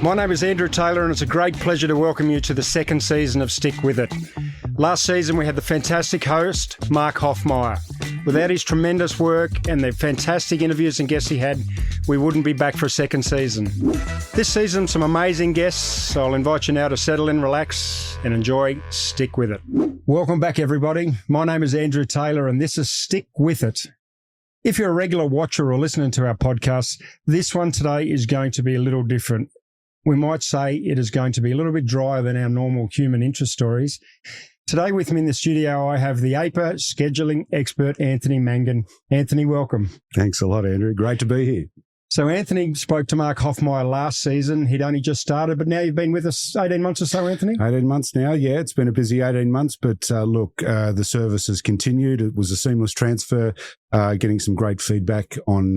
My name is Andrew Taylor, and it's a great pleasure to welcome you to the second season of Stick With It. Last season, we had the fantastic host, Mark Hoffmeyer. Without his tremendous work and the fantastic interviews and guests he had, we wouldn't be back for a second season. This season, some amazing guests, so I'll invite you now to settle in, relax, and enjoy Stick With It. Welcome back, everybody. My name is Andrew Taylor, and this is Stick With It. If you're a regular watcher or listening to our podcast, this one today is going to be a little different. We might say it is going to be a little bit drier than our normal human interest stories. Today with me in the studio, I have the AIPA scheduling expert, Anthony Mangan. Anthony, welcome. Thanks a lot, Andrew. Great to be here. So Anthony spoke to Mark Hoffmeyer last season. He'd only just started, but now you've been with us 18 months or so, Anthony? 18 months now, yeah. It's been a busy 18 months, but the service has continued. It was a seamless transfer, getting some great feedback on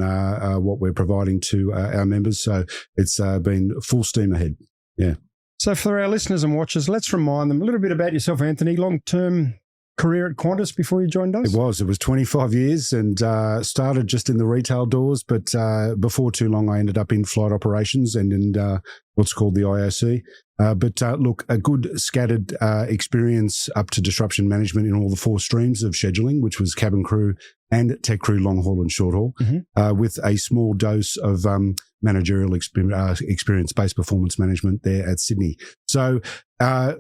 what we're providing to our members. So it's been full steam ahead, yeah. So for our listeners and watchers, let's remind them a little bit about yourself, Anthony. Long-term career at Qantas before you joined us? It was 25 years and started just in the retail doors, but before too long I ended up in flight operations and in what's called the IOC. Look, a good scattered experience up to disruption management in all the four streams of scheduling, which was cabin crew and tech crew, long haul and short haul, with a small dose of managerial experience-based performance management there at Sydney. So,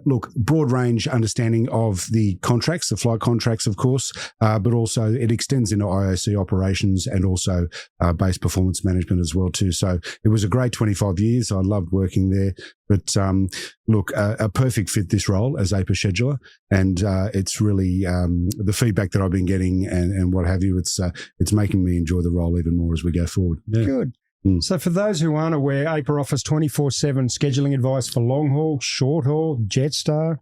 look, broad range understanding of the contracts, the flight contracts, of course, but also it extends into IOC operations and also base performance management as well too. So it was a great 25 years. I loved working there. But look, a perfect fit this role as AIPA scheduler, and it's really the feedback that I've been getting and what have you. It's making me enjoy the role even more as we go forward. Yeah. Good. So for those who aren't aware, AIPA offers 24/7 scheduling advice for long haul, short haul, Jetstar.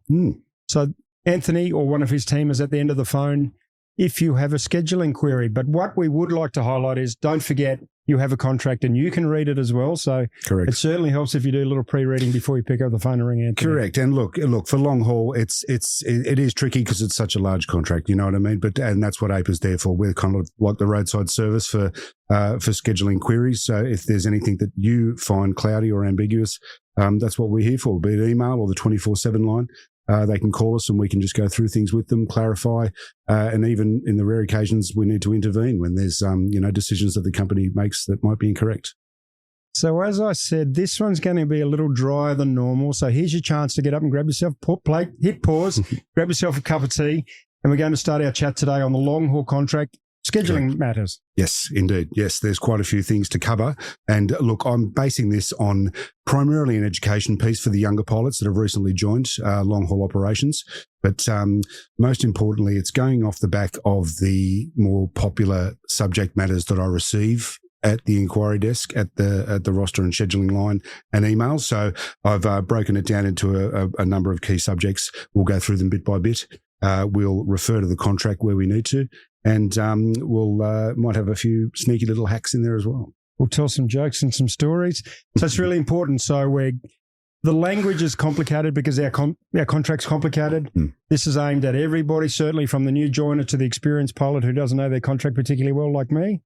So Anthony or one of his team is at the end of the phone if you have a scheduling query. But what we would like to highlight is don't forget you have a contract and you can read it as well. So correct. It certainly helps if you do a little pre-reading before you pick up the phone and ring Anthony. Correct. And look, for long haul, it is tricky because it's such a large contract, you know what I mean? And that's what AIPA's there for. We're kind of like the roadside service for scheduling queries. So if there's anything that you find cloudy or ambiguous, that's what we're here for, be it email or the 24/7 line. They can call us and we can just go through things with them, clarify, and even in the rare occasions we need to intervene when there's decisions that the company makes that might be incorrect. So as I said, this one's going to be a little drier than normal. So here's your chance to get up and grab yourself a plate, hit pause, grab yourself a cup of tea, and we're going to start our chat today on the long haul contract. Scheduling matters. Yes, indeed. Yes, there's quite a few things to cover. And look, I'm basing this on primarily an education piece for the younger pilots that have recently joined long-haul operations. But most importantly, it's going off the back of the more popular subject matters that I receive at the inquiry desk, at the roster and scheduling line and emails. So I've broken it down into a number of key subjects. We'll go through them bit by bit. We'll refer to the contract where we need to. And we'll might have a few sneaky little hacks in there as well. We'll tell some jokes and some stories. So it's really important. So the language is complicated because our contract's complicated. This is aimed at everybody, certainly from the new joiner to the experienced pilot who doesn't know their contract particularly well, like me.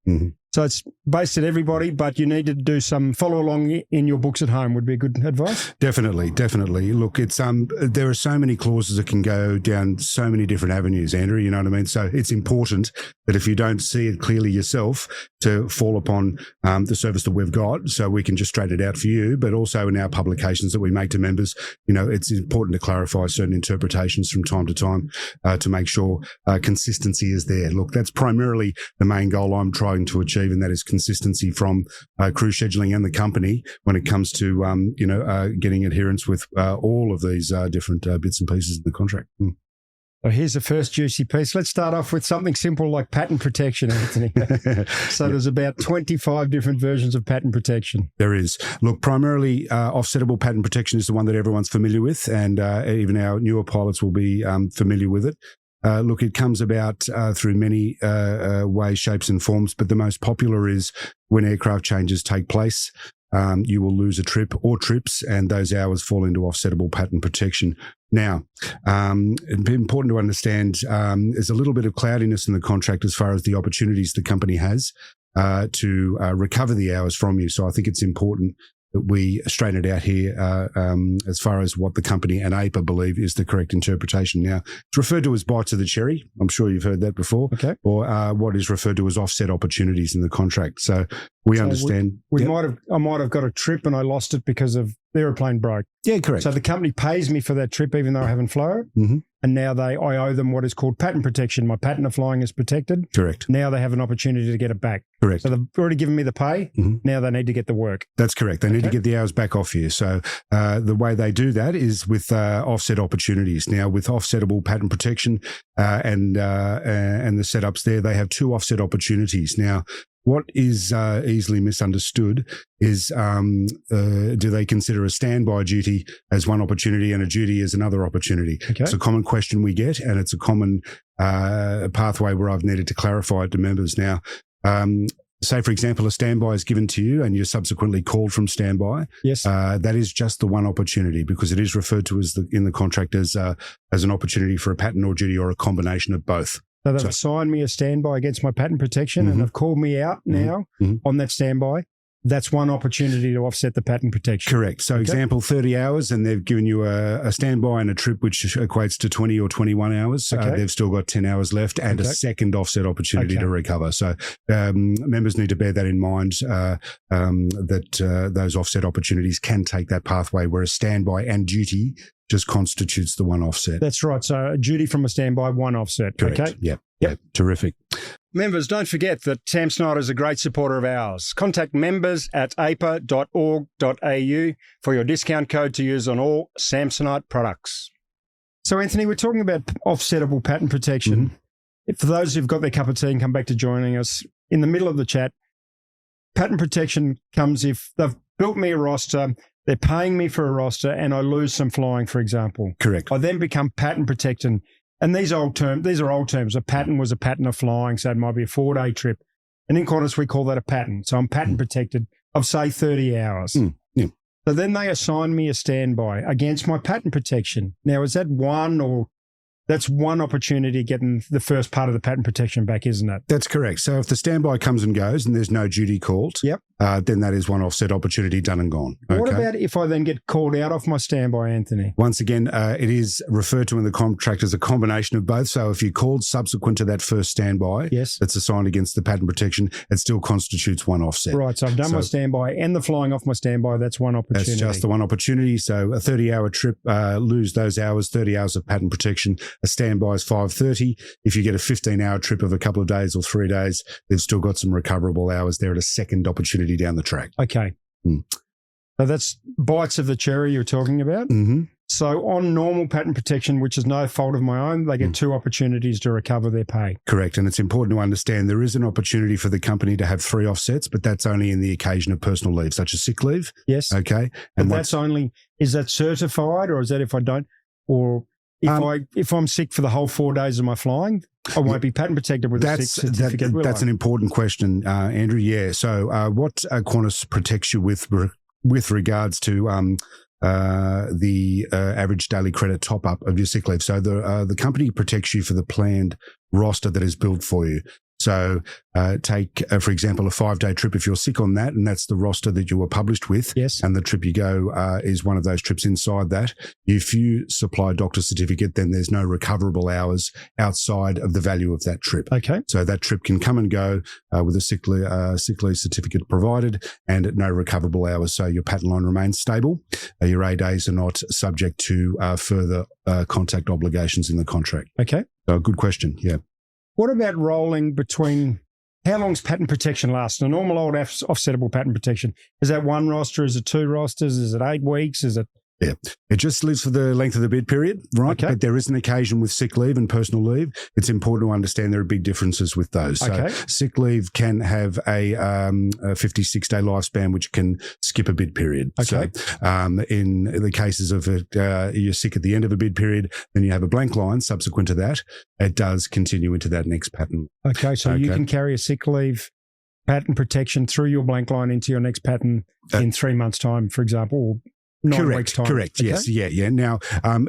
So it's based at everybody, but you need to do some follow along in your books at home would be good advice. Definitely. Look, it's there are so many clauses that can go down so many different avenues, Andrew, you know what I mean? So it's important that if you don't see it clearly yourself to fall upon the service that we've got so we can just straighten it out for you, but also in our publications that we make to members, it's important to clarify certain interpretations from time to time to make sure consistency is there. Look, that's primarily the main goal I'm trying to achieve, and that is consistency from crew scheduling and the company when it comes to, getting adherence with all of these different bits and pieces of the contract. Well, here's the first juicy piece. Let's start off with something simple like patent protection, Anthony. So there's about 25 different versions of patent protection. There is. Look, primarily offsettable patent protection is the one that everyone's familiar with, and even our newer pilots will be familiar with it. Look, it comes about through many ways, shapes and forms, but the most popular is when aircraft changes take place. You will lose a trip or trips, and those hours fall into offsettable patent protection. Now, it's important to understand there's a little bit of cloudiness in the contract as far as the opportunities the company has to recover the hours from you. So I think it's important that we straighten it out here as far as what the company and AIPA believe is the correct interpretation. Now, it's referred to as bites of the cherry. I'm sure you've heard that before. Okay. Or what is referred to as offset opportunities in the contract. So we understand. I might have got a trip and I lost it because of the aeroplane broke. Yeah, correct. So the company pays me for that trip even though I haven't flown. Mm-hmm. And now I owe them what is called patent protection. My patent of flying is protected. Correct. Now they have an opportunity to get it back. Correct. So they've already given me the pay. Mm-hmm. Now they need to get the work. That's correct. They need to get the hours back off you. So the way they do that is with offset opportunities. Now, with offsettable patent protection and the setups there, they have 2 offset opportunities. Now, what is easily misunderstood is do they consider a standby duty as one opportunity and a duty as another opportunity? Okay. It's a common question we get, and it's a common pathway where I've needed to clarify it to members. Now, say, for example, a standby is given to you and you're subsequently called from standby. Yes. That is just the one opportunity because it is referred to as in the contract as an opportunity for a patent or duty or a combination of both. So they've assigned me a standby against my patent protection and have called me out now on that standby. That's one opportunity to offset the patent protection. Correct. So example, 30 hours and they've given you a standby and a trip which equates to 20 or that hours. They've still got 10 hours left and a second offset opportunity to recover. So members need to bear that in mind that those offset opportunities can take that pathway where a standby and duty just constitutes the one offset. That's right. So a duty from a standby, one offset. Correct. Okay. Yep. Terrific. Members, don't forget that Sam Snyder is a great supporter of ours. Contact members at aipa.org.au for your discount code to use on all Samsonite products. So, Anthony, we're talking about offsettable patent protection. For those who've got their cup of tea and come back to joining us, in the middle of the chat, patent protection comes if they've built me a roster, they're paying me for a roster, and I lose some flying, for example. Correct. I then become patent protected. And these are old terms. A patent was a patent of flying, so it might be a 4-day trip. And in Qantas, we call that a patent. So I'm patent protected of, say, 30 hours. Yeah. So then they assign me a standby against my patent protection. Now, is that that's one opportunity getting the first part of the patent protection back, isn't it? That's correct. So if the standby comes and goes and there's no duty called, then that is one offset opportunity done and gone. Okay? What about if I then get called out off my standby, Anthony? Once again, it is referred to in the contract as a combination of both. So if you're called subsequent to that first standby that's assigned against the patent protection, it still constitutes one offset. Right. So I've done my standby and the flying off my standby. That's one opportunity. That's just the one opportunity. So a 30-hour trip, lose those hours, 30 hours of patent protection. A standby is 530. If you get a 15-hour trip of a couple of days or 3 days, they've still got some recoverable hours there at a second opportunity down the track. Okay. So that's bites of the cherry you're talking about. Mm-hmm. So on normal patent protection, which is no fault of my own, they get 2 opportunities to recover their pay. Correct. And it's important to understand there is an opportunity for the company to have 3 offsets, but that's only in the occasion of personal leave, such as sick leave. Yes. Okay. And that's only, is that certified or is that if I don't, or if I'm sick for the whole 4 days of my flying, I won't be patent protected with a sick certificate, That's an important question, Andrew. Yeah. So what Qantas protects you with regards to the average daily credit top-up of your sick leave. So the company protects you for the planned roster that is built for you. So take, for example, a 5-day trip if you're sick on that, and that's the roster that you were published with. Yes. And the trip you go is one of those trips inside that. If you supply a doctor's certificate, then there's no recoverable hours outside of the value of that trip. Okay. So that trip can come and go with a sick leave certificate provided and at no recoverable hours. So your patent line remains stable. Your A days are not subject to further contact obligations in the contract. Okay. So good question. Yeah. What about rolling between, how long's patent protection last? A normal old offsettable patent protection, is that 1 roster? Is it 2 rosters? Is it 8 weeks? Is it? Yeah, it just lives for the length of the bid period, right? Okay. But there is an occasion with sick leave and personal leave. It's important to understand there are big differences with those. So sick leave can have a 56-day lifespan, which can skip a bid period. Okay. So in the cases of you're sick at the end of a bid period, then you have a blank line subsequent to that. It does continue into that next patent. Okay, so you can carry a sick leave patent protection through your blank line into your next patent in 3 months' time, for example, 9 weeks' time. Correct. Okay? Yes. Yeah. Now,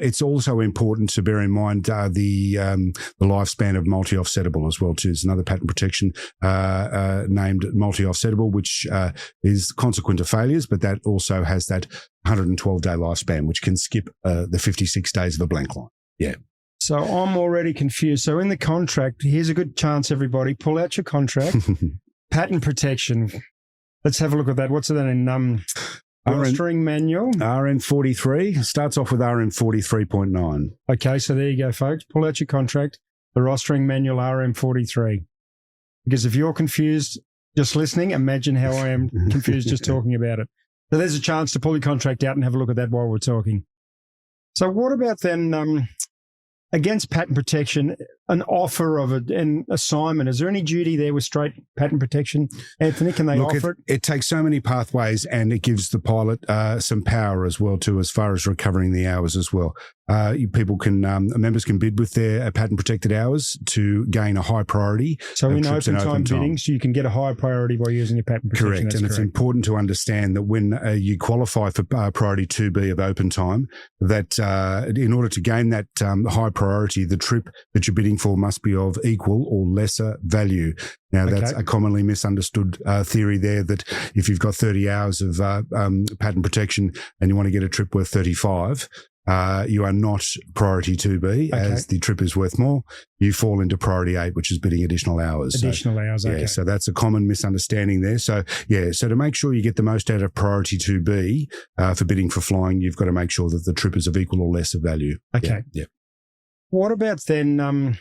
it's also important to bear in mind the lifespan of multi-offsettable as well too. There's another patent protection named multi-offsettable, which is consequent to failures, but that also has that 112-day lifespan, which can skip the 56 days of a blank line. Yeah. So I'm already confused. So in the contract, here's a good chance, everybody, pull out your contract. Patent protection. Let's have a look at that. What's that in rostering manual? RN43 starts off with RN43.9. Okay, so there you go, folks. Pull out your contract, the rostering manual RM43. Because if you're confused just listening, imagine how I am confused just talking about it. So there's a chance to pull your contract out and have a look at that while we're talking. So what about then against patent protection, an offer of an assignment? Is there any duty there with straight patent protection, Anthony? Can they offer it? It takes so many pathways, and it gives the pilot some power as well too, as far as recovering the hours as well. Members can bid with their patent protected hours to gain a high priority. So in open time biddings, you can get a high priority by using your patent protection. Correct. And it's important to understand that when you qualify for priority 2B of open time, that in order to gain that high priority, the trip that you're bidding for must be of equal or lesser value. Now, that's a commonly misunderstood theory there, that if you've got 30 hours of patent protection and you want to get a trip worth 35, you are not priority 2B, as the trip is worth more. You fall into priority 8, which is bidding additional hours. Okay. So that's a common misunderstanding there. So to make sure you get the most out of priority 2B for bidding for flying, you've got to make sure that the trip is of equal or lesser value. Okay. Yeah. What about then,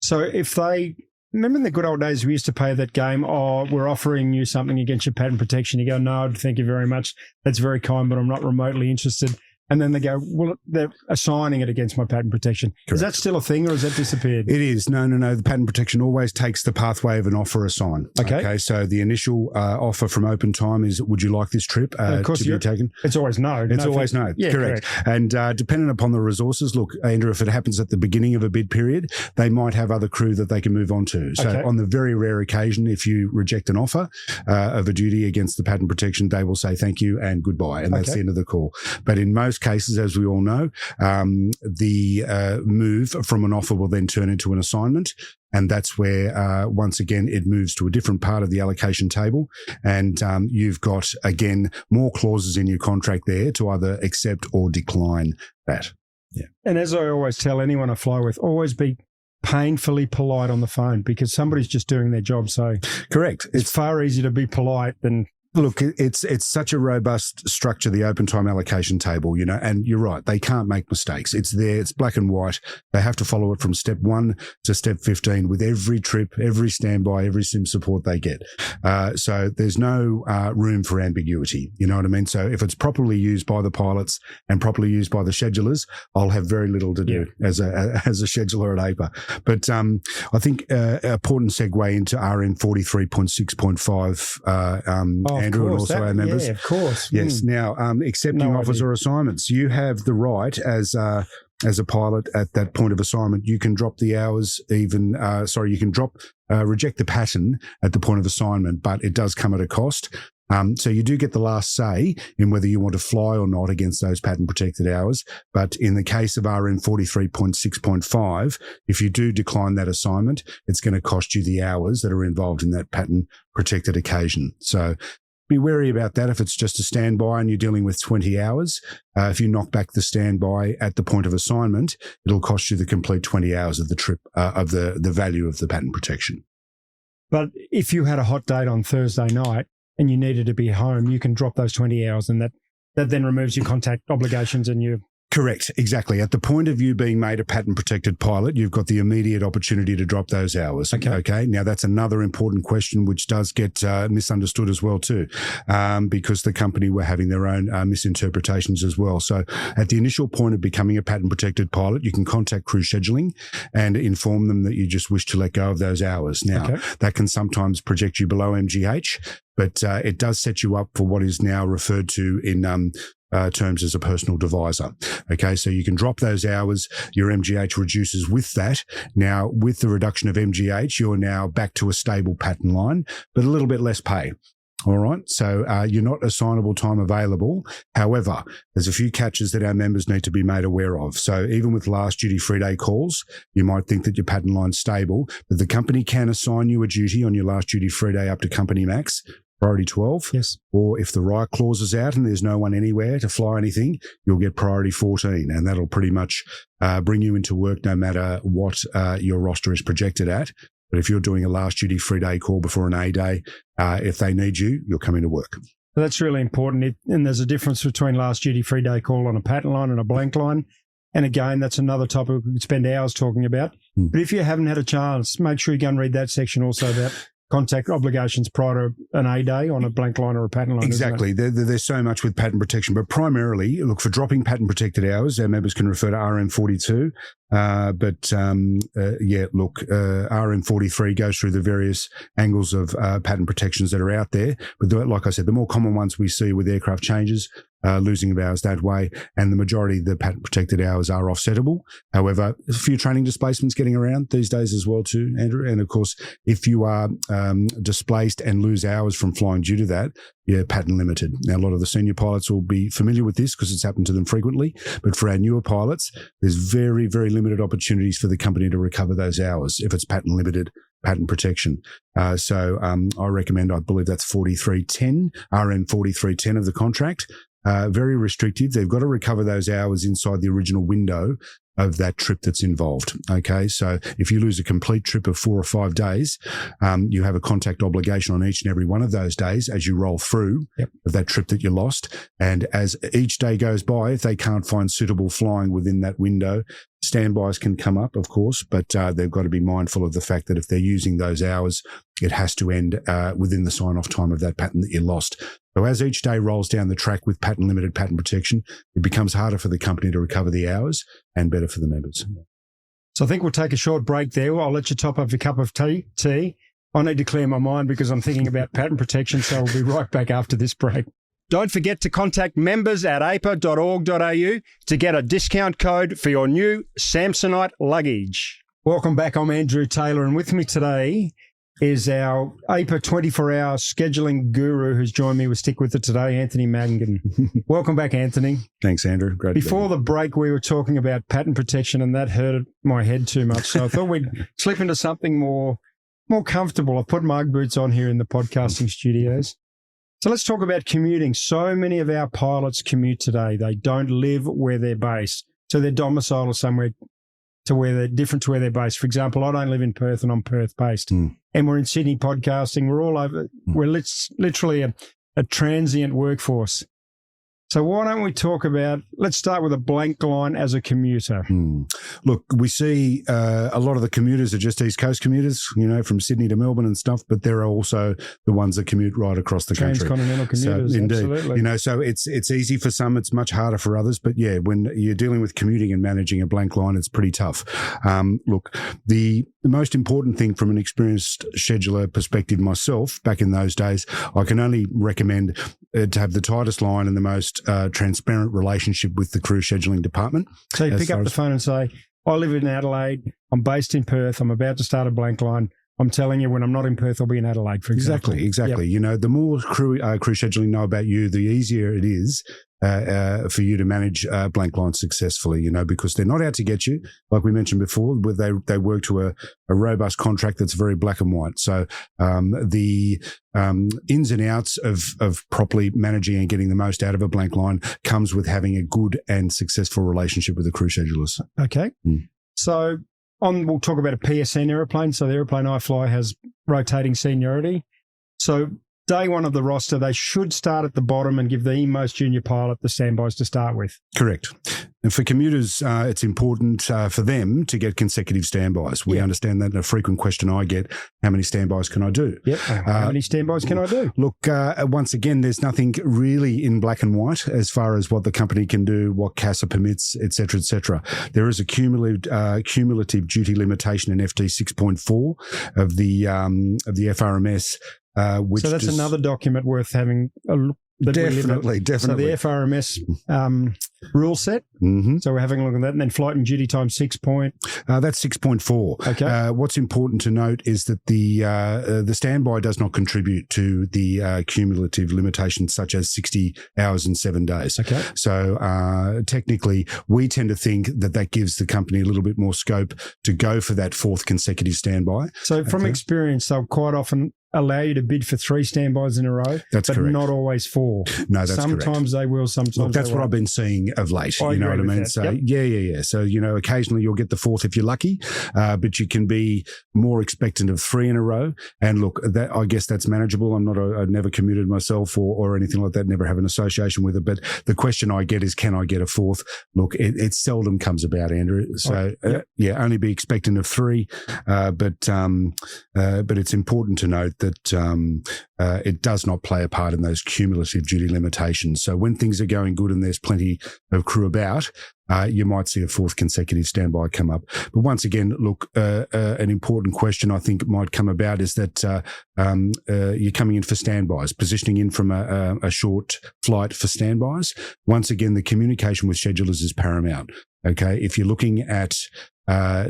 so if they... Remember in the good old days we used to play that game, we're offering you something against your patent protection. You go, no, thank you very much. That's very kind, but I'm not remotely interested. And then they go, well, they're assigning it against my patent protection. Correct. Is that still a thing, or has that disappeared? It is. No. The patent protection always takes the pathway of an offer assign. Okay. So the initial offer from open time is, would you like this trip to be taken? It's always no. It's always no. Yeah, correct. And dependent upon the resources, look, Andrew, if it happens at the beginning of a bid period, they might have other crew that they can move on to. So on the very rare occasion, if you reject an offer of a duty against the patent protection, they will say thank you and goodbye. And that's the end of the call. But in most cases, as we all know, the move from an offer will then turn into an assignment. And that's where, once again, it moves to a different part of the allocation table. And you've got, again, more clauses in your contract there to either accept or decline that. Yeah. And as I always tell anyone I fly with, always be painfully polite on the phone, because somebody's just doing their job. So correct. It's far easier to be polite than... Look, it's such a robust structure, the open time allocation table, and you're right. They can't make mistakes. It's there. It's black and white. They have to follow it from step 1 to step 15 with every trip, every standby, every sim support they get. So there's no room for ambiguity. You know what I mean? So if it's properly used by the pilots and properly used by the schedulers, I'll have very little to do as a scheduler at AIPA. But I think an important segue into RN 43.6.5 Andrew, and also our members. Yeah, of course. Yes. Now, accepting offers or assignments, you have the right as a pilot at that point of assignment. You can drop the hours, reject the pattern at the point of assignment, but it does come at a cost. So you do get the last say in whether you want to fly or not against those patent protected hours. But in the case of RN 43.6.5, if you do decline that assignment, it's going to cost you the hours that are involved in that patent protected occasion. So be wary about that if it's just a standby and you're dealing with 20 hours. If you knock back the standby at the point of assignment, it'll cost you the complete 20 hours of the trip, of the value of the patent protection. But if you had a hot date on Thursday night and you needed to be home, you can drop those 20 hours, and that then removes your contact obligations and you... Correct, exactly. At the point of you being made a patent-protected pilot, you've got the immediate opportunity to drop those hours. Okay. Now, that's another important question which does get misunderstood as well too, because the company were having their own misinterpretations as well. So at the initial point of becoming a patent-protected pilot, you can contact crew scheduling and inform them that you just wish to let go of those hours. Now, that can sometimes project you below MGH, but it does set you up for what is now referred to in terms as a personal divisor. Okay, so you can drop those hours, your MGH reduces with that. Now, with the reduction of MGH, you're now back to a stable pattern line, but a little bit less pay. All right. So you're not assignable time available. However, there's a few catches that our members need to be made aware of. So even with last duty free day calls, you might think that your pattern line's stable, but the company can assign you a duty on your last duty free day up to company max, priority 12. Yes. Or if the riot clause is out and there's no one anywhere to fly anything, you'll get priority 14. And that'll pretty much bring you into work no matter what your roster is projected at. But if you're doing a last duty free day call before an A day, if they need you, you're coming to work. That's really important. And there's a difference between last duty free day call on a pattern line and a blank line. And again, that's another topic we could spend hours talking about. But if you haven't had a chance, make sure you go and read that section also about contact obligations prior to an A day on a blank line or a pattern line. Exactly. There's so much with pattern protection, but primarily, look, for dropping pattern protected hours, our members can refer to RM42. RM43 goes through the various angles of pattern protections that are out there. But like I said, the more common ones we see with aircraft changes, losing of hours that way, and the majority of the pattern protected hours are offsettable. However, a few training displacements getting around these days as well too, Andrew. And of course, if you are displaced and lose hours from flying due to that, you're pattern limited. Now, a lot of the senior pilots will be familiar with this because it's happened to them frequently. But for our newer pilots, there's very, very limited opportunities for the company to recover those hours if it's pattern limited pattern protection. So I recommend, I believe that's 4310, RM 4310 of the contract. Very restrictive. They've got to recover those hours inside the original window of that trip that's involved. Okay. So if you lose a complete trip of 4 or 5 days, you have a contact obligation on each and every one of those days as you roll through of that trip that you lost. And as each day goes by, if they can't find suitable flying within that window, standbys can come up, of course, but they've got to be mindful of the fact that if they're using those hours, it has to end within the sign-off time of that pattern that you lost. So as each day rolls down the track with pattern-limited pattern protection, it becomes harder for the company to recover the hours and better for the members. So I think we'll take a short break there. I'll let you top up your cup of tea. I need to clear my mind because I'm thinking about pattern protection, so we'll be right back after this break. Don't forget to contact members at aipa.org.au to get a discount code for your new Samsonite luggage. Welcome back. I'm Andrew Taylor, and with me today is our AIPA 24-hour scheduling guru who's joined me with Stick With It today, Anthony Mangan. Welcome back, Anthony. Thanks, Andrew. Great. Before the break, we were talking about pattern protection, and that hurt my head too much, so I thought we'd slip into something more comfortable. I put my Ugg boots on here in the podcasting studios. So let's talk about commuting. So many of our pilots commute today. They don't live where they're based. So their domicile is somewhere to where they're different to where they're based. For example, I don't live in Perth and I'm Perth based. And we're in Sydney podcasting. We're all over. We're literally a transient workforce. So why don't we talk about, let's start with a blank line as a commuter. Look, we see a lot of the commuters are just East Coast commuters, from Sydney to Melbourne and stuff, but there are also the ones that commute right across the country. Transcontinental commuters, so, indeed. Absolutely. So it's easy for some, it's much harder for others, but yeah, when you're dealing with commuting and managing a blank line, it's pretty tough. Look, the most important thing from an experienced scheduler perspective myself, back in those days, I can only recommend to have the tightest line and the most transparent relationship with the crew scheduling department. So you pick up the phone and say, I live in Adelaide, I'm based in Perth, I'm about to start a blank line. I'm telling you, when I'm not in Perth, I'll be in Adelaide, for example. Exactly. Yep. The more crew scheduling know about you, the easier it is for you to manage blank lines successfully, because they're not out to get you. Like we mentioned before, they work to a robust contract that's very black and white. So the ins and outs of properly managing and getting the most out of a blank line comes with having a good and successful relationship with the crew schedulers. Okay. So we'll talk about a PSN aeroplane. So the aeroplane I fly has rotating seniority. So day one of the roster, they should start at the bottom and give the most junior pilot the standbys to start with. Correct. And for commuters, it's important for them to get consecutive standbys. We understand that. And a frequent question I get, how many standbys can I do? Yep. How many standbys can I do? Look, once again, there's nothing really in black and white as far as what the company can do, what CASA permits, et cetera, et cetera. There is a cumulative duty limitation in FD 6.4 of the FRMS. So that's another document worth having a that we live in. Definitely. So the FRMS rule set. Mm-hmm. So we're having a look at that. And then flight and duty time 6 point. That's 6.4. Okay. What's important to note is that the standby does not contribute to the cumulative limitations such as 60 hours and 7 days. Okay. So technically, we tend to think that gives the company a little bit more scope to go for that fourth consecutive standby. So from experience, they'll quite often allow you to bid for 3 standbys in a row. That's but correct. Not always 4. No, that's correct. Sometimes they will, sometimes Look, that's they what won't. I've been seeing of late. I You know agree what I with mean? that. So Yep. yeah. So, occasionally you'll get the 4th if you're lucky, but you can be more expectant of 3 in a row. And look, that I guess that's manageable. I've never commuted myself or anything like that, never have an association with it. But the question I get is, can I get a 4th? Look, it seldom comes about, Andrew. So only be expectant of 3. But it's important to note that it does not play a part in those cumulative duty limitations. So when things are going good and there's plenty of crew about, you might see a 4th consecutive standby come up. But once again, look, an important question I think might come about is that you're coming in for standbys, positioning in from a short flight for standbys. Once again, the communication with schedulers is paramount. Okay, if you're looking at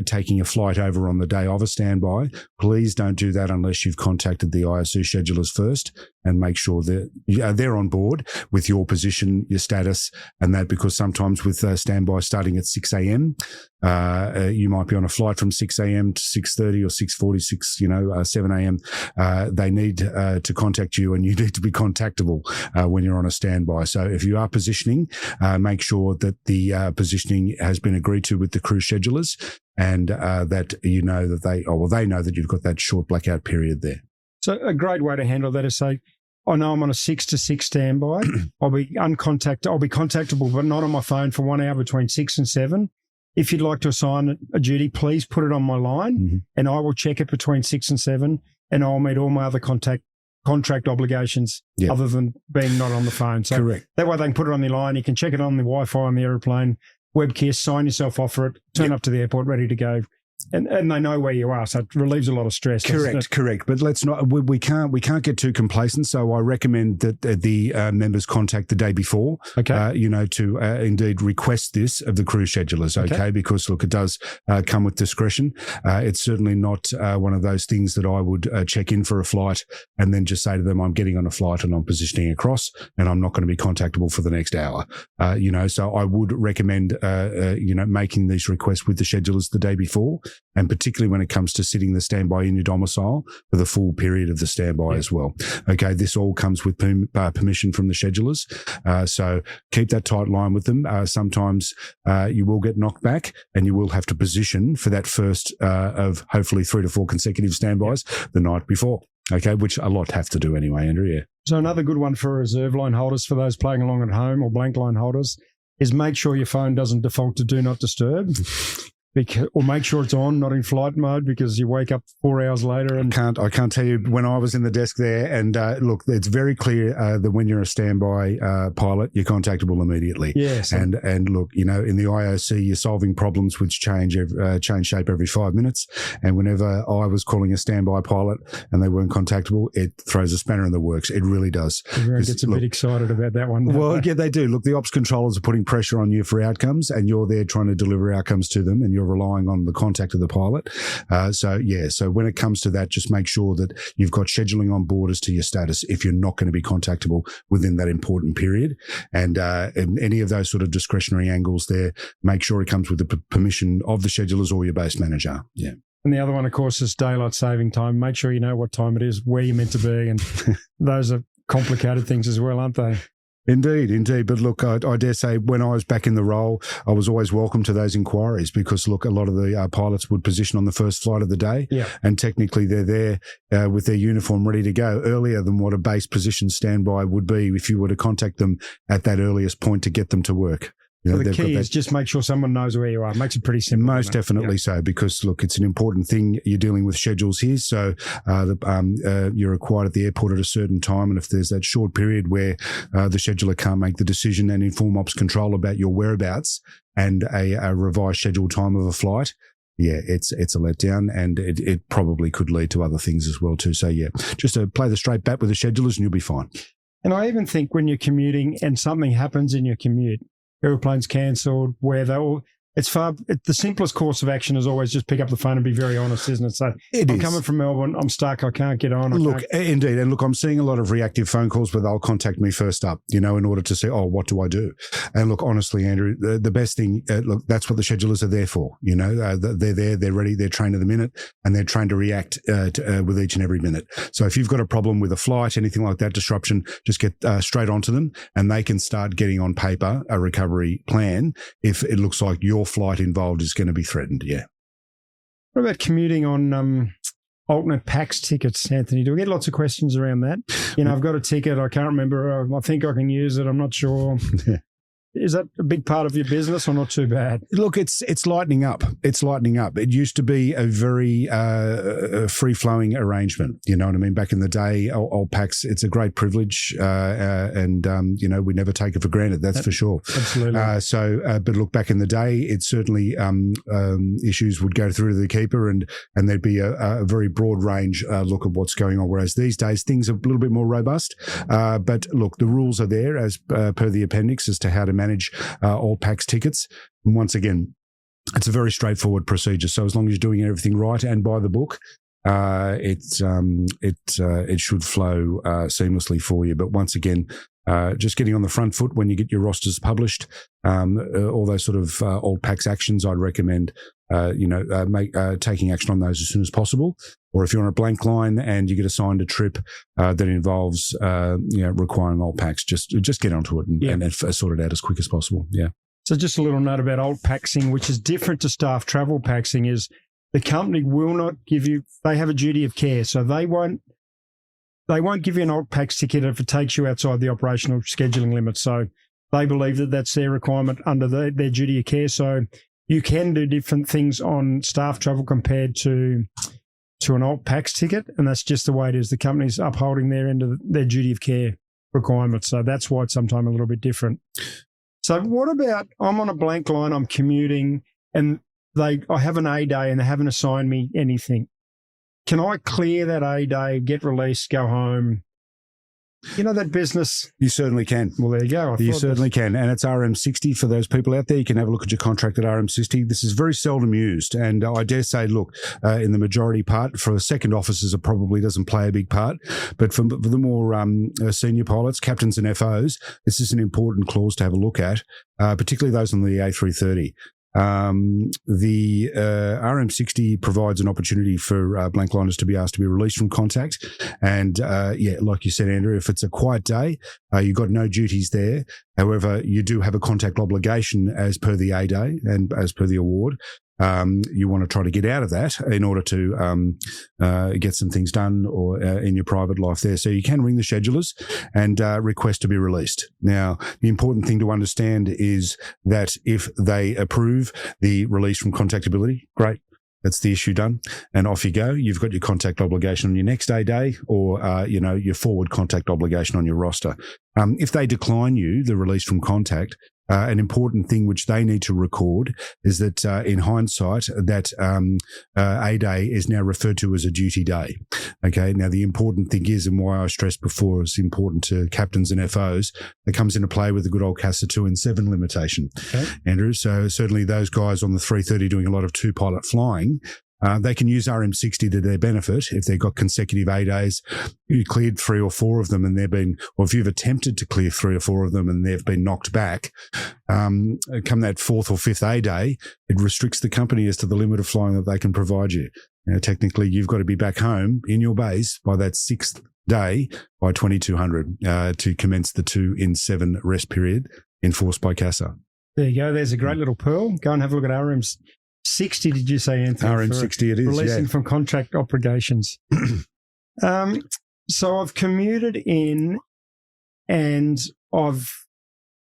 taking a flight over on the day of a standby, please don't do that unless you've contacted the ISU schedulers first and make sure that they're on board with your position, your status, and that, because sometimes with standby starting at 6 a.m., you might be on a flight from 6 a.m. to 6:30 or 6:46, 7 a.m. They need to contact you, and you need to be contactable when you're on a standby. So if you are positioning, make sure that the positioning has been agreed to with the crew schedulers, and that you know that they know that you've got that short blackout period there. So a great way to handle that is say, I know I'm on a 6 to 6 standby. I'll be contactable, but not on my phone for 1 hour between 6 and 7. If you'd like to assign a duty, please put it on my line, and I will check it between 6 and 7, and I'll meet all my other contract obligations other than being not on the phone. So correct. That way they can put it on the line. You can check it on the Wi-Fi on the aeroplane, WebKiss, sign yourself off for it, turn up to the airport ready to go. And they know where you are, so it relieves a lot of stress. Correct. But let's not. We can't get too complacent. So I recommend that the members contact the day before. Okay. To indeed request this of the crew schedulers. Okay. Because look, it does come with discretion. It's certainly not one of those things that I would check in for a flight and then just say to them, I'm getting on a flight and I'm positioning across, and I'm not going to be contactable for the next hour. So I would recommend making these requests with the schedulers the day before. And particularly when it comes to sitting the standby in your domicile for the full period of the standby as well. Okay, this all comes with permission from the schedulers. So keep that tight line with them. Sometimes you will get knocked back and you will have to position for that first of hopefully 3 to 4 consecutive standbys the night before. Okay, which a lot have to do anyway, Andrew, yeah. So another good one for reserve line holders, for those playing along at home, or blank line holders, is make sure your phone doesn't default to do not disturb. Or make sure it's on, not in flight mode, because you wake up 4 hours later. And I can't tell you when I was in the desk there. And look, it's very clear that when you're a standby pilot, you're contactable immediately. Yes. And look, in the IOC, you're solving problems which change shape every 5 minutes. And whenever I was calling a standby pilot and they weren't contactable, it throws a spanner in the works. It really does. Everyone gets a bit excited about that one. Well, yeah, they do. Look, the ops controllers are putting pressure on you for outcomes, and you're there trying to deliver outcomes to them, and you're relying on the contact of the pilot. So when it comes to that, just make sure that you've got scheduling on board as to your status if you're not going to be contactable within that important period. And any of those sort of discretionary angles there, make sure it comes with the permission of the schedulers or your base manager. Yeah. And the other one, of course, is daylight saving time. Make sure you know what time it is, where you're meant to be. And those are complicated things as well, aren't they? Indeed. But look, I dare say when I was back in the role, I was always welcome to those inquiries because, look, a lot of the pilots would position on the first flight of the day. Yeah. And technically they're there with their uniform ready to go earlier than what a base position standby would be if you were to contact them at that earliest point to get them to work. So the key is just make sure someone knows where you are. It makes it pretty simple. Most definitely so, because, look, it's an important thing. You're dealing with schedules here. So you're required at the airport at a certain time. And if there's that short period where the scheduler can't make the decision and inform ops control about your whereabouts and a revised scheduled time of a flight, it's a letdown, and it probably could lead to other things as well too. So, just play the straight bat with the schedulers and you'll be fine. And I even think when you're commuting and something happens in your commute, airplane's cancelled, weather, the simplest course of action is always just pick up the phone and be very honest, isn't it? So I'm coming from Melbourne, I'm stuck, I can't get on. Look, indeed. And look, I'm seeing a lot of reactive phone calls where they'll contact me first up, in order to say, what do I do? And look, honestly, Andrew, the best thing, look, that's what the schedulers are there for. They're there, they're ready, they're trained to the minute, and they're trained to react with each and every minute. So if you've got a problem with a flight, anything like that, disruption, just get straight onto them and they can start getting on paper a recovery plan if it looks like your flight involved is going to be threatened. Yeah. What about commuting on alternate PAX tickets, Anthony? Do we get lots of questions around that? I've got a ticket, I can't remember, I think I can use it, I'm not sure. Is that a big part of your business or not too bad? Look, it's lightening up. It's lightening up. It used to be a very free-flowing arrangement. You know what I mean? Back in the day, old PAX, it's a great privilege and we never take it for granted, that's for sure. Absolutely. But look, back in the day, it certainly issues would go through to the keeper and there'd be a very broad range look at what's going on, whereas these days, things are a little bit more robust. But look, the rules are there as per the appendix as to how to manage all PAX tickets. And once again, it's a very straightforward procedure. So as long as you're doing everything right and by the book, it should flow seamlessly for you. But once again, just getting on the front foot when you get your rosters published, all those sort of old PAX actions, I'd recommend taking action on those as soon as possible. Or if you're on a blank line and you get assigned a trip that involves requiring old PAX, just get onto it and sort it out as quick as possible. Yeah. So just a little note about old PAXing, which is different to staff travel PAXing, is the company will not give you. They have a duty of care, so they won't give you an old PAX ticket if it takes you outside the operational scheduling limit. So they believe that that's their requirement under their duty of care. So you can do different things on staff travel compared to an alt PAX ticket, and that's just the way it is. The company's upholding their end of their duty of care requirements, so that's why it's sometimes a little bit different. So what about, I'm on a blank line, I'm commuting, and I have an A day and they haven't assigned me anything. Can I clear that A day, get released, go home? That business. You certainly can. Well, there you go. You certainly can. And it's RM60 for those people out there. You can have a look at your contract at RM60. This is very seldom used. And I dare say, look, in the majority part, for second officers, it probably doesn't play a big part. But for the more senior pilots, captains and FOs, this is an important clause to have a look at, particularly those on the A330. The RM60 provides an opportunity for blank liners to be asked to be released from contact. And like you said, Andrew, if it's a quiet day, you've got no duties there. However, you do have a contact obligation as per the A day and as per the award. You want to try to get out of that in order to get some things done or in your private life there. So you can ring the schedulers and request to be released. Now, the important thing to understand is that if they approve the release from contactability, great. That's the issue done. And off you go. You've got your contact obligation on your next day or, your forward contact obligation on your roster. If they decline you the release from contact, an important thing which they need to record is that in hindsight, that A day is now referred to as a duty day. Okay. Now, the important thing is, and why I stressed before it's important to captains and FOs, that comes into play with the good old CASA 2 and 7 limitation, Andrew. So certainly those guys on the 330 doing a lot of two-pilot flying, they can use RM60 to their benefit if they've got consecutive A days. You cleared 3 or 4 of them and or if you've attempted to clear 3 or 4 of them and they've been knocked back, come that 4th or 5th A day, it restricts the company as to the limit of flying that they can provide you. Technically, you've got to be back home in your base by that 6th day by 2200 to commence the 2 in 7 rest period enforced by CASA. There you go. There's a great little pearl. Go and have a look at RM60, did you say, Anthony? RM60 it is, releasing from contract obligations. So I've commuted in and I've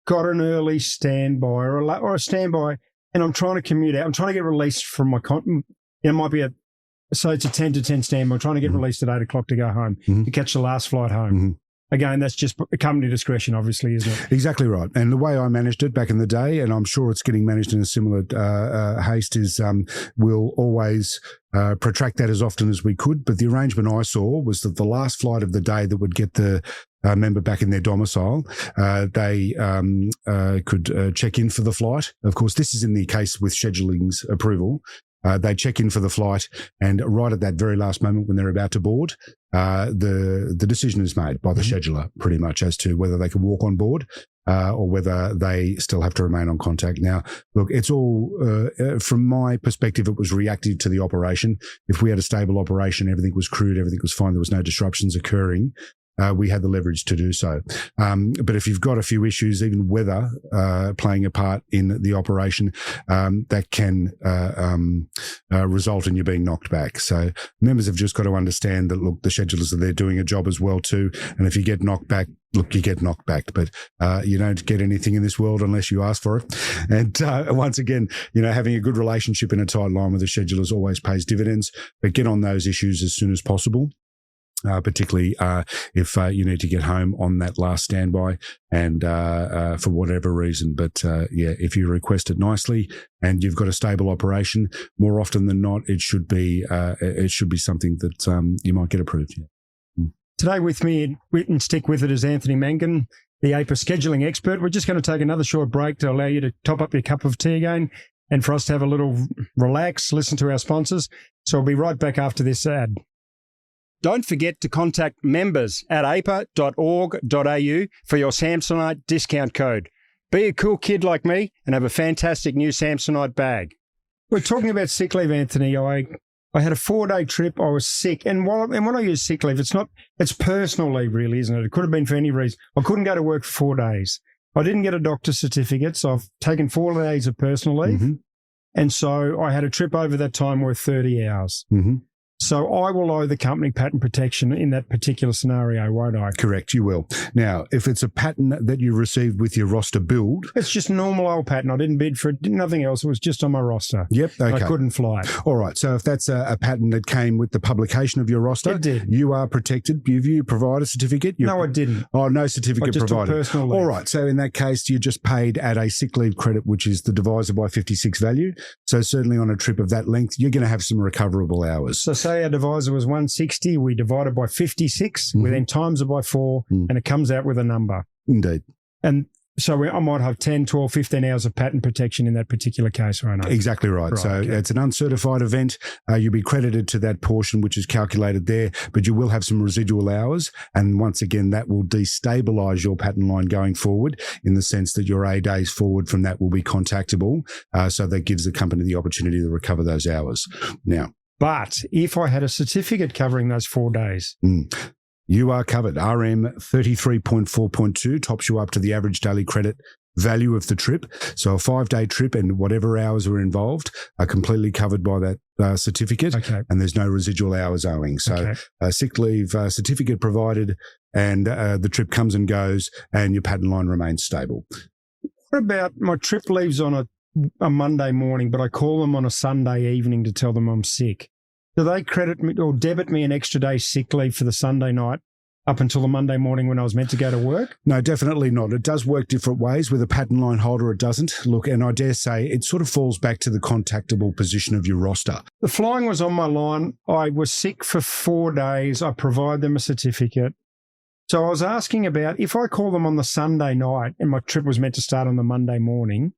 got an early standby or a standby and I'm trying to commute out. I'm trying to get released from my it might be so it's a 10 to 10 standby. I'm trying to get released at 8 o'clock to go home, to catch the last flight home. again, that's just a company discretion, obviously, isn't it? Exactly right. And the way I managed it back in the day, and I'm sure it's getting managed in a similar haste, is we'll always protract that as often as we could. But the arrangement I saw was that the last flight of the day that would get the member back in their domicile, they could check in for the flight. Of course, this is in the case with scheduling's approval. They check in for the flight, and right at that very last moment when they're about to board, the decision is made by the scheduler pretty much as to whether they can walk on board or whether they still have to remain on contact. Now, look, it's all, from my perspective, it was reactive to the operation. If we had a stable operation, everything was crewed, everything was fine, there was no disruptions occurring, we had the leverage to do so. But if you've got a few issues, even weather playing a part in the operation, that can result in you being knocked back. So members have just got to understand that, look, the schedulers are there doing a job as well too. And if you get knocked back, look, you get knocked back, but you don't get anything in this world unless you ask for it. And once again, having a good relationship in a tight line with the schedulers always pays dividends, but get on those issues as soon as possible. Particularly if you need to get home on that last standby and for whatever reason. But if you request it nicely and you've got a stable operation, more often than not, it should be something that you might get approved. Yeah. Today with me and Stick With It is Anthony Mangan, the AIPA scheduling expert. We're just going to take another short break to allow you to top up your cup of tea again and for us to have a little relax, listen to our sponsors. So we'll be right back after this ad. Don't forget to contact members at aipa.org.au for your Samsonite discount code. Be a cool kid like me and have a fantastic new Samsonite bag. We're talking about sick leave, Anthony. I had a 4-day trip. I was sick. And when I use sick leave, it's personal leave, really, isn't it? It could have been for any reason. I couldn't go to work for 4 days. I didn't get a doctor's certificate, so I've taken 4 days of personal leave. Mm-hmm. And so I had a trip over that time worth 30 hours. Mm-hmm. So I will owe the company patent protection in that particular scenario, won't I? Correct, you will. Now, if it's a patent that you received with your roster build... It's just normal old patent. I didn't bid for it, nothing else. It was just on my roster. Yep, okay. I couldn't fly it. All right, so if that's a patent that came with the publication of your roster, it did. You are protected. You provide a certificate? No, I didn't. Oh, no certificate provided. I just took personal leave. All right, so in that case, you just paid at a sick leave credit, which is the divisor by 56 value. So certainly on a trip of that length, you're going to have some recoverable hours. So say our divisor was 160, we divide it by 56, we then times it by 4, and it comes out with a number. Indeed. And so I might have 10, 12, 15 hours of patent protection in that particular case, right? Exactly right. So it's an uncertified event. You'll be credited to that portion, which is calculated there, but you will have some residual hours. And once again, that will destabilise your patent line going forward in the sense that your A days forward from that will be contactable. So that gives the company the opportunity to recover those hours. Now, but if I had a certificate covering those 4 days, you are covered. RM 33.4.2 tops you up to the average daily credit value of the trip. So a 5-day trip and whatever hours are involved are completely covered by that certificate, and there's no residual hours owing. So a sick leave certificate provided, and the trip comes and goes, and your patent line remains stable. What about my trip leaves on a Monday morning, but I call them on a Sunday evening to tell them I'm sick? Do they credit me or debit me an extra day sick leave for the Sunday night up until the Monday morning when I was meant to go to work? No, definitely not. It does work different ways. With a patent line holder, it doesn't. Look, and I dare say it sort of falls back to the contactable position of your roster. The flying was on my line. I was sick for 4 days. I provide them a certificate. So I was asking about if I call them on the Sunday night and my trip was meant to start on the Monday morning,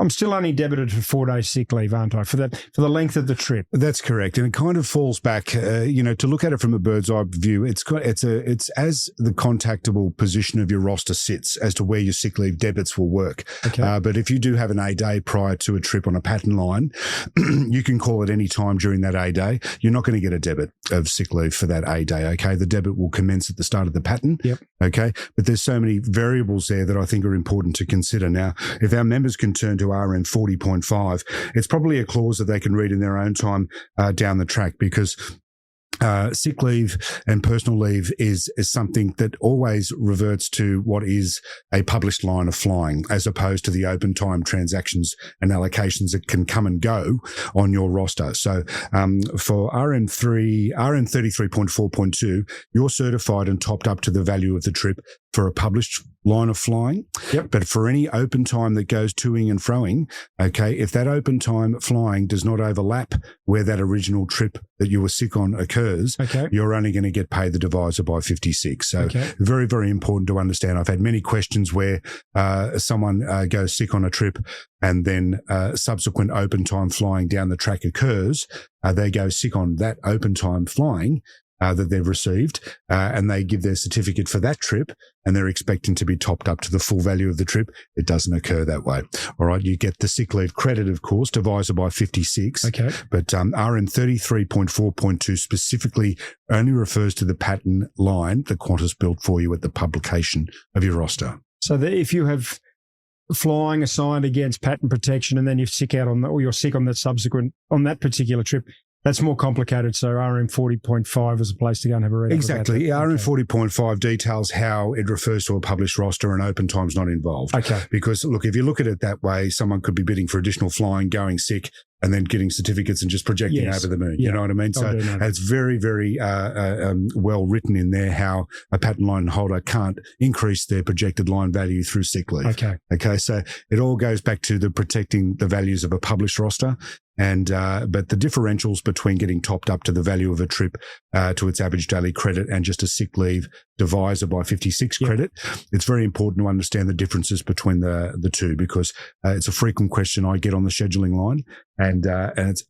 I'm still only debited for 4 days sick leave, aren't I, for the length of the trip? That's correct, and it kind of falls back. To look at it from a bird's eye view, it's as the contactable position of your roster sits as to where your sick leave debits will work. Okay. But if you do have an A day prior to a trip on a patent line, you can call at any time during that A day. You're not going to get a debit of sick leave for that A day. Okay, the debit will commence at the start of the patent. Yep. Okay, but there's so many variables there that I think are important to consider. Now, if our members can turn to RM 40.5, it's probably a clause that they can read in their own time down the track, because sick leave and personal leave is something that always reverts to what is a published line of flying, as opposed to the open time transactions and allocations that can come and go on your roster. So for RN33.4.2, you're certified and topped up to the value of the trip for a published line of flying. Yep. But for any open time that goes toing and froing, okay, if that open time flying does not overlap where that original trip that you were sick on occurs, Okay. you're only going to get paid the divisor by 56. So very, very important to understand. I've had many questions where someone goes sick on a trip and then subsequent open time flying down the track occurs. They go sick on that open time flying that they've received, and they give their certificate for that trip, and they're expecting to be topped up to the full value of the trip. It doesn't occur that way. All right, you get the sick leave credit, of course, divisor by 56. Okay. But RN 33.4.2 specifically only refers to the pattern line that Qantas built for you at the publication of your roster. So that if you have flying assigned against pattern protection and then you're sick out on that, or you're sick on that particular trip, that's more complicated. So RM 40.5 is a place to go and have a read. Exactly. RM 40.5 details how it refers to a published roster and open time's not involved. Okay. Because, look, if you look at it that way, someone could be bidding for additional flying, going sick, and then getting certificates and just projecting over the moon. Yeah. You know what I mean? So it's very, very well written in there how a pattern line holder can't increase their projected line value through sick leave. Okay. So it all goes back to the protecting the values of a published roster. And but the differentials between getting topped up to the value of a trip to its average daily credit and just a sick leave divisor by 56 credit, it's very important to understand the differences between the two, because it's a frequent question I get on the scheduling line, and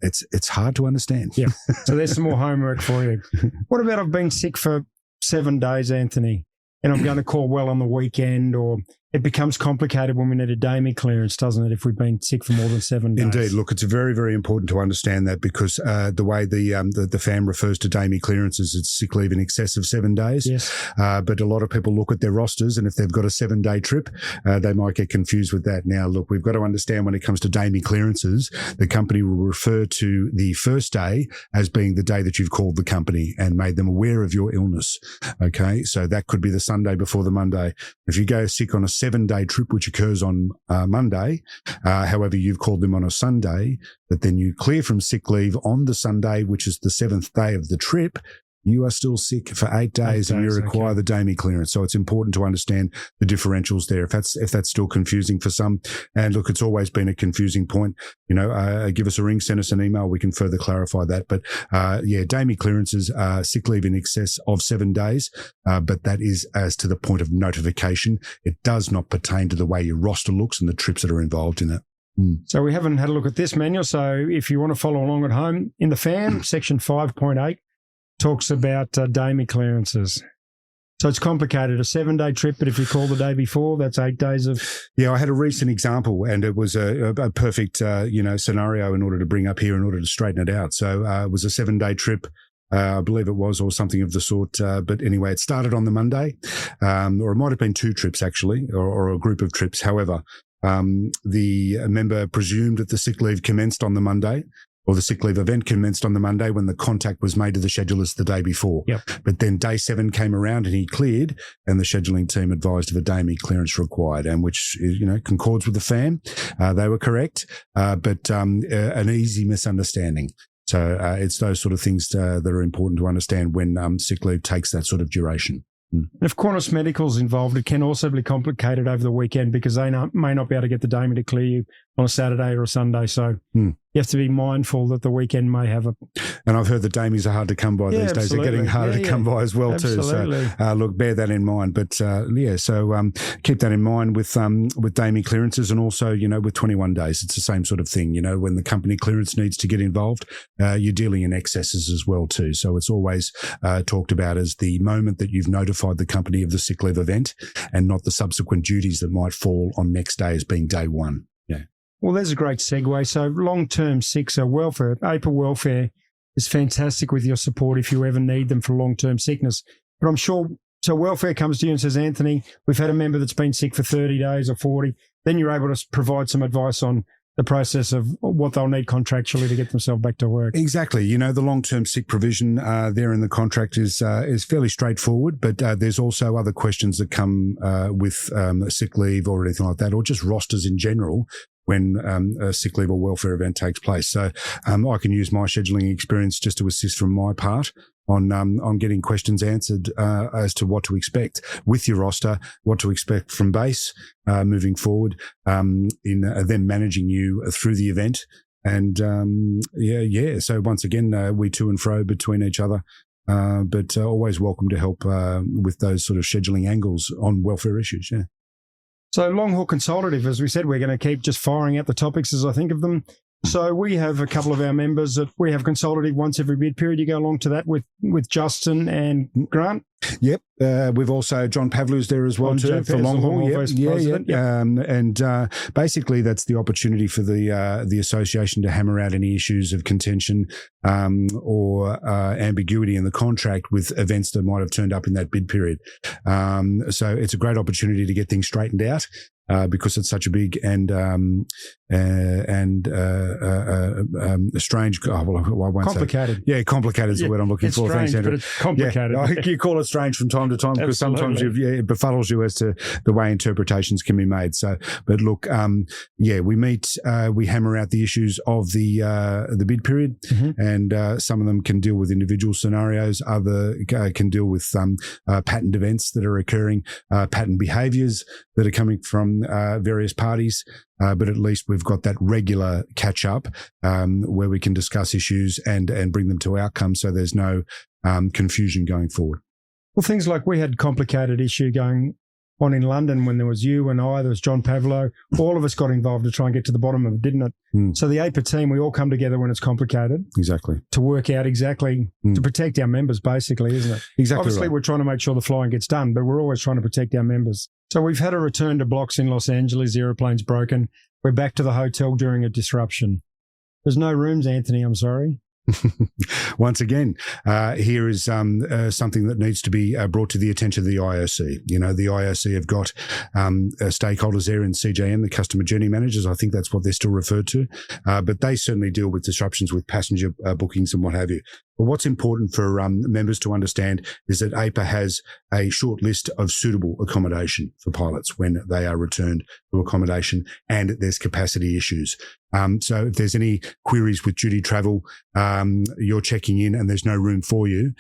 it's hard to understand. Yeah. So there's some more homework for you. What about I've been sick for 7 days, Anthony, and I'm going to call well on the weekend, or it becomes complicated when we need a DAMI clearance, doesn't it, if we've been sick for more than 7 days? Indeed. Look, it's very, very important to understand that, because the way the FAM refers to DAMI clearances, it's sick leave in excess of 7 days. Yes. But a lot of people look at their rosters, and if they've got a 7-day trip, they might get confused with that. Now, look, we've got to understand when it comes to DAMI clearances, the company will refer to the first day as being the day that you've called the company and made them aware of your illness. Okay. So that could be the Sunday before the Monday. If you go sick on a 7-day trip, which occurs on Monday, however, you've called them on a Sunday, but then you clear from sick leave on the Sunday, which is the 7th day of the trip, you are still sick for 8 days and you require the DAMI clearance. So it's important to understand the differentials there. If that's still confusing for some, and look, it's always been a confusing point, give us a ring, send us an email. We can further clarify that. But DAMI clearances are sick leave in excess of 7 days. But that is as to the point of notification. It does not pertain to the way your roster looks and the trips that are involved in it. So we haven't had a look at this manual. So if you want to follow along at home, in the FAM, section 5.8, talks about DAMI clearances. So it's complicated. A 7-day trip, but if you call the day before, that's 8 days of... Yeah, I had a recent example, and it was a perfect, scenario in order to bring up here in order to straighten it out. So it was a 7-day trip. I believe it was, or something of the sort. But anyway, it started on the Monday, or it might have been 2 trips actually, or a group of trips. However, the member presumed that the sick leave commenced on the Monday, or the sick leave event commenced on the Monday when the contact was made to the schedulers the day before. Yep. But then day 7 came around and he cleared, and the scheduling team advised of a DAMI clearance required, and which, concords with the FAM. They were correct, but an easy misunderstanding. So it's those sort of things that are important to understand when sick leave takes that sort of duration. And if Qantas Medical's involved, it can also be complicated over the weekend, because they may not be able to get the DAMI to clear you on a Saturday or a Sunday. So you have to be mindful that the weekend may have a... And I've heard the DAMIs are hard to come by these days. They're getting harder to come by as well too. So look, bear that in mind. But so keep that in mind with DAMI clearances, and also, with 21 days, it's the same sort of thing. When the company clearance needs to get involved, you're dealing in excesses as well too. So it's always talked about as the moment that you've notified the company of the sick leave event, and not the subsequent duties that might fall on next day as being day 1. Yeah. Well, there's a great segue. So long-term sick, so welfare, AIPA welfare is fantastic with your support if you ever need them for long-term sickness. But I'm sure, so welfare comes to you and says, Anthony, we've had a member that's been sick for 30 days or 40. Then you're able to provide some advice on the process of what they'll need contractually to get themselves back to work. Exactly. You know, the long-term sick provision there in the contract is fairly straightforward, but there's also other questions that come with sick leave or anything like that, or just rosters in general when a sick leave or welfare event takes place. So I can use my scheduling experience just to assist from my part on getting questions answered as to what to expect with your roster, what to expect from base moving forward, in them managing you through the event. And so once again, we to and fro between each other, but always welcome to help with those sort of scheduling angles on welfare issues. Yeah. So long haul consultative, as we said, we're going to keep just firing out the topics as I think of them. So we have a couple of our members that we have consultative once every bid period. You go along to that with Justin and Grant. Yep. We've also John Pavlu's there as well too for long haul. And basically that's the opportunity for the association to hammer out any issues of contention or ambiguity in the contract with events that might have turned up in that bid period. So it's a great opportunity to get things straightened out. Because it's such a big and strange. I won't complicated. Say. Yeah, complicated is the word I'm looking for. Strange, thanks, Andrew. but it's complicated. Yeah, you call it strange from time to time because sometimes it befuddles you as to the way interpretations can be made. So, but look, we meet, we hammer out the issues of the bid period, and some of them can deal with individual scenarios. Other can deal with patterned events that are occurring, patterned behaviours that are coming from various parties, but at least we've got that regular catch up where we can discuss issues and bring them to outcomes, so there's no confusion going forward. Well, things like we had complicated issue going on in London when there was you and I, there was John Pavlo. All of us got involved to try and get to the bottom of it, didn't it? So the AIPA team, we all come together when it's complicated. Exactly. To work out exactly, to protect our members, basically, isn't it? Exactly. Obviously, right. We're trying to make sure the flying gets done, but we're always trying to protect our members. So we've had a return to blocks in Los Angeles. The aeroplane's broken. We're back to the hotel during a disruption. There's no rooms, Anthony, I'm sorry. Once again, here is something that needs to be brought to the attention of the IOC. You know, the IOC have got stakeholders there in CJM, the customer journey managers. I think that's what they're still referred to. But they certainly deal with disruptions with passenger bookings and what have you. But what's important for members to understand is that AIPA has a short list of suitable accommodation for pilots when they are returned to accommodation and there's capacity issues. So if there's any queries with duty travel, you're checking in and there's no room for you,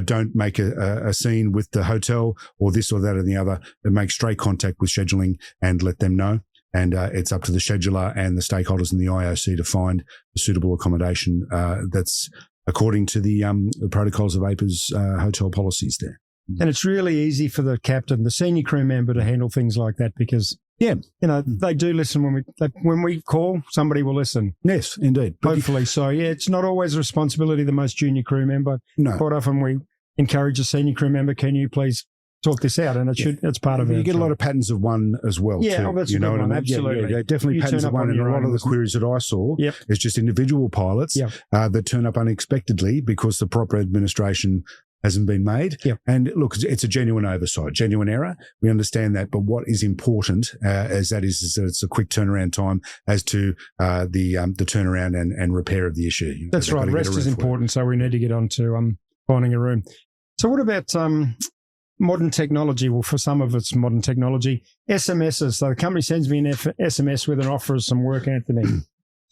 don't make a scene with the hotel or this or that or the other. Make straight contact with scheduling and let them know. And it's up to the scheduler and the stakeholders in the IOC to find a suitable accommodation that's according to the protocols of AIPA's hotel policies there. And it's really easy for the captain, the senior crew member, to handle things like that because, they do listen when we call, somebody will listen. Yes, indeed. Hopefully so. Yeah, it's not always the responsibility of the most junior crew member. No. Quite often we encourage a senior crew member, can you please sort this out? And it's part of it. You get a lot of patterns of one as well. Yeah, too. That's you know what I mean. Absolutely. Yeah, definitely patterns of one. And a lot of the queries that I saw is just individual pilots that turn up unexpectedly because the proper administration hasn't been made. And look, it's a genuine oversight, genuine error. We understand that. But what is important is that it's a quick turnaround time as to the turnaround and repair of the issue. That's right. Rest is important. So we need to get on to finding a room. So what about modern technology? Well, for some of it's modern technology. SMSs. So the company sends me an SMS with an offer of some work, Anthony.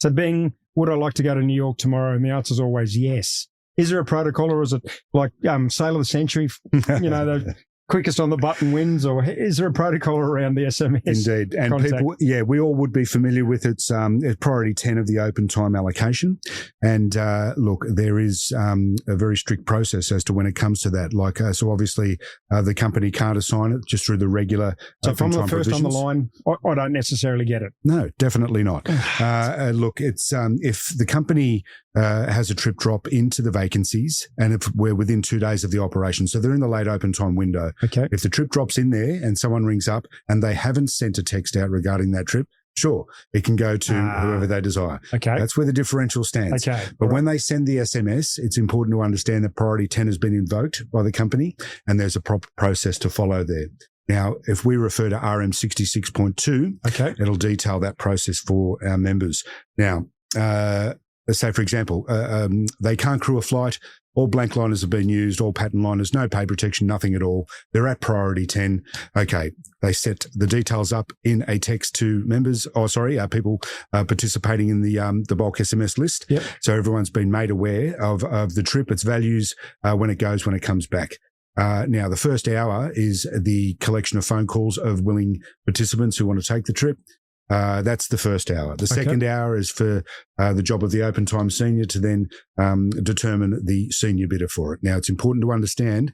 So Bing, would I like to go to New York tomorrow? And the answer is always yes. Is there a protocol, or is it like Sail of the Century, the quickest on the button wins, or is there a protocol around the SMS? Indeed. And contact? People, we all would be familiar with it's priority 10 of the open time allocation. And look, there is a very strict process as to when it comes to that. Like, so obviously the company can't assign it just through the regular So open if I'm time the first provisions. on the line, I don't necessarily get it. No, definitely not. Look, it's if the company has a trip drop into the vacancies and if we're within 2 days of the operation, so they're in the late open time window. Okay. If the trip drops in there and someone rings up and they haven't sent a text out regarding that trip, sure, it can go to whoever they desire. Okay. That's where the differential stands. Okay. But when they send the SMS, it's important to understand that priority 10 has been invoked by the company and there's a proper process to follow there. Now, if we refer to RM 66.2, Okay. it'll detail that process for our members. Now, let's say, for example, they can't crew a flight. All blank liners have been used, all pattern liners, no pay protection, nothing at all. They're at priority 10. Okay, they set the details up in a text to members, people participating in the bulk SMS list. Yep. So everyone's been made aware of the trip, its values, when it comes back. Now, the first hour is the collection of phone calls of willing participants who want to take the trip. That's the first hour. The second hour is for the job of the open time senior to then determine the senior bidder for it. Now, it's important to understand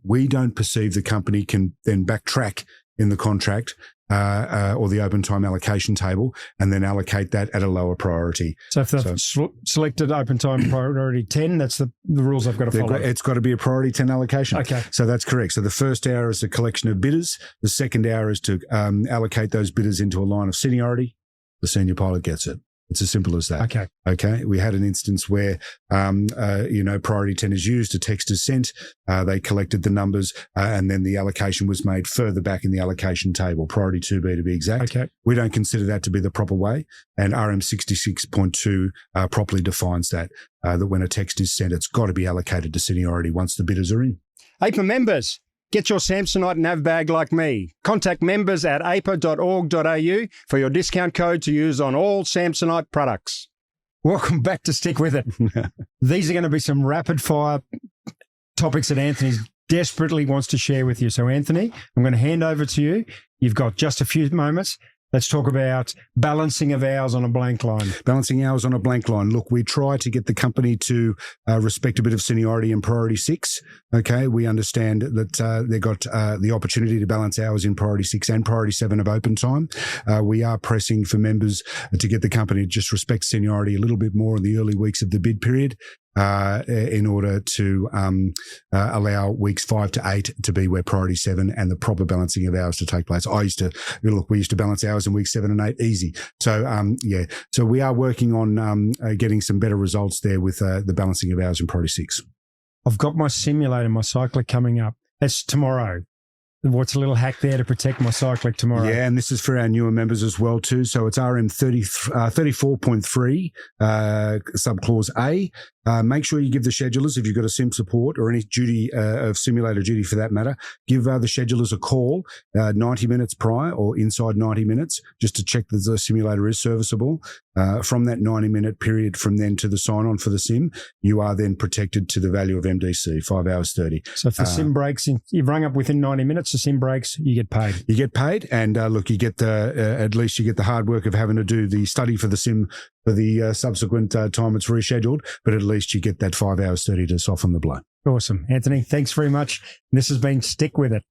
we don't perceive the company can then backtrack in the contract or the open time allocation table and then allocate that at a lower priority. So if they've selected open time priority 10, that's the rules I've got to follow. It's got to be a priority 10 allocation. Okay. So that's correct. So the first hour is a collection of bidders. The second hour is to allocate those bidders into a line of seniority. The senior pilot gets it. It's as simple as that. Okay. We had an instance where, priority 10 is used, a text is sent, they collected the numbers, and then the allocation was made further back in the allocation table, priority 2B to be exact. Okay. We don't consider that to be the proper way, and RM 66.2 properly defines that when a text is sent, it's got to be allocated to seniority once the bidders are in. AIPA members, get your Samsonite nav bag like me. Contact members at aipa.org.au for your discount code to use on all Samsonite products. Welcome back to Stick With It. These are going to be some rapid fire topics that Anthony desperately wants to share with you. So Anthony, I'm going to hand over to you. You've got just a few moments. Let's talk about balancing of hours on a blank line. Balancing hours on a blank line. Look, we try to get the company to respect a bit of seniority in priority 6. Okay, we understand that they've got the opportunity to balance hours in priority 6 and priority 7 of open time. We are pressing for members to get the company to just respect seniority a little bit more in the early weeks of the bid period. In order to allow weeks 5 to 8 to be where priority 7 and the proper balancing of hours to take place. We used to balance hours in weeks 7 and 8 easy. So, so we are working on getting some better results there with the balancing of hours in priority 6. I've got my simulator, my cycler coming up. That's tomorrow. What's a little hack there to protect my cyclic tomorrow? Yeah, and this is for our newer members as well too. So it's RM 34.3, subclause A. Make sure you give the schedulers, if you've got a sim support or any duty of simulator duty for that matter, give the schedulers a call 90 minutes prior or inside 90 minutes just to check that the simulator is serviceable. From that 90-minute period from then to the sign-on for the sim, you are then protected to the value of MDC, 5 hours 30. So if the sim breaks, you've rung up within 90 minutes, the sim breaks, you get paid. You get paid, and look, you get at least you get the hard work of having to do the study for the sim for the subsequent time it's rescheduled, but at least you get that 5 hours 30 to soften the blow. Awesome. Anthony, thanks very much. This has been Stick With It.